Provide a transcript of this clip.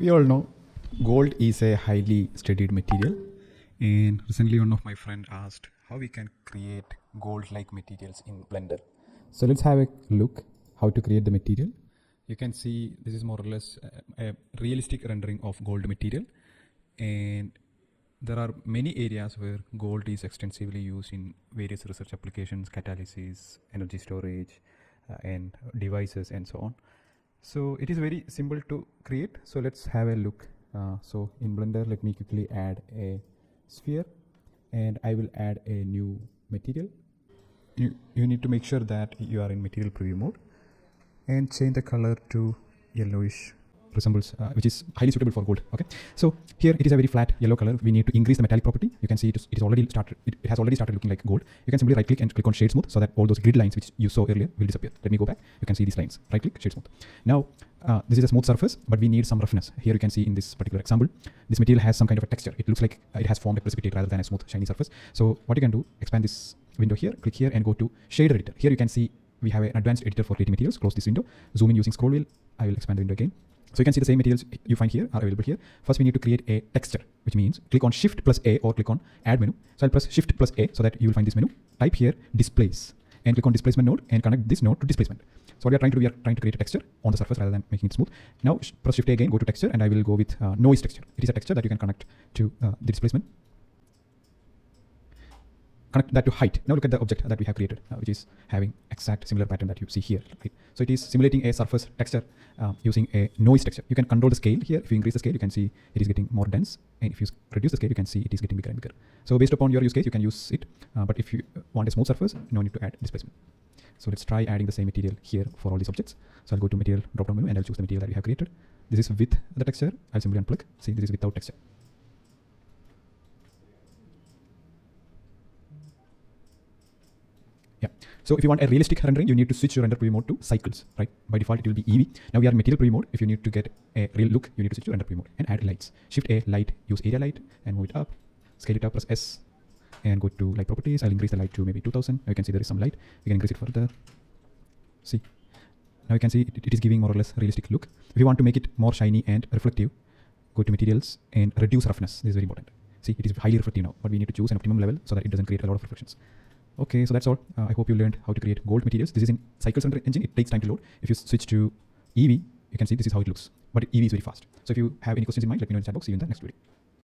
We all know gold is a highly studied material, and recently one of my friend asked how we can create gold-like materials in Blender. So let's have a look how to create the material. You can see this is more or less a realistic rendering of gold material, and there are many areas where gold is extensively used in various research applications, catalysis, energy storage, and devices, and so on. So it is very simple to create. So let's have a look. So in Blender, let me quickly add a sphere, and I will add a new material. You need to make sure that you are in material preview mode and change the color to yellowish, resembles which is highly suitable for gold. Okay, so here it is a very flat yellow color. We need to increase the metallic property. You can see it has already started looking like gold. You can simply right click and click on shade smooth so that all those grid lines which you saw earlier will disappear. Let me go back. You can see these lines. Right click, shade smooth. Now this is a smooth surface, but we need some roughness. Here you can see in this particular example, this material has some kind of a texture. It looks like it has formed a precipitate rather than a smooth shiny surface. So what you can do, expand this window here, click here and go to shader editor. Here you can see we have an advanced editor for creating materials. Close this window, zoom in using scroll wheel. I will expand the window again. So you can see the same materials you find here are available here. First we need to create a texture, which means click on Shift plus A or click on Add menu. So I'll press Shift plus A so that you will find this menu. Type here Displace and click on Displacement node and connect this node to displacement. So what we are trying to do, we are trying to create a texture on the surface rather than making it smooth. Now press Shift A again, go to texture, and I will go with noise texture. It is a texture that you can connect to the displacement. Connect that to height. Now look at the object that we have created, which is having exact similar pattern that you see here. Right? So it is simulating a surface texture using a noise texture. You can control the scale here. If you increase the scale, you can see it is getting more dense, and if you reduce the scale, you can see it is getting bigger and bigger. So based upon your use case, you can use it. But if you want a smooth surface, no need to add displacement. So let's try adding the same material here for all these objects. So I'll go to material drop-down menu and I'll choose the material that we have created. This is with the texture. I'll simply unplug. See, this is without texture. Yeah. So if you want a realistic rendering, you need to switch your render preview mode to cycles, right? By default, it will be EV. Now we are in material preview mode. If you need to get a real look, you need to switch to render preview mode and add lights. Shift A, light, use area light and move it up. Scale it up, press S and go to light properties. I'll increase the light to maybe 2000. Now you can see there is some light. We can increase it further. See. Now you can see it is giving more or less realistic look. If you want to make it more shiny and reflective, go to materials and reduce roughness. This is very important. See, it is highly reflective now, but we need to choose an optimum level so that it doesn't create a lot of reflections. Okay, so that's all. I hope you learned how to create gold materials. This is in Cycles Render Engine. It takes time to load. If you switch to EV, you can see this is how it looks. But EV is very fast. So if you have any questions in mind, let me know in the chat box. See you in the next video.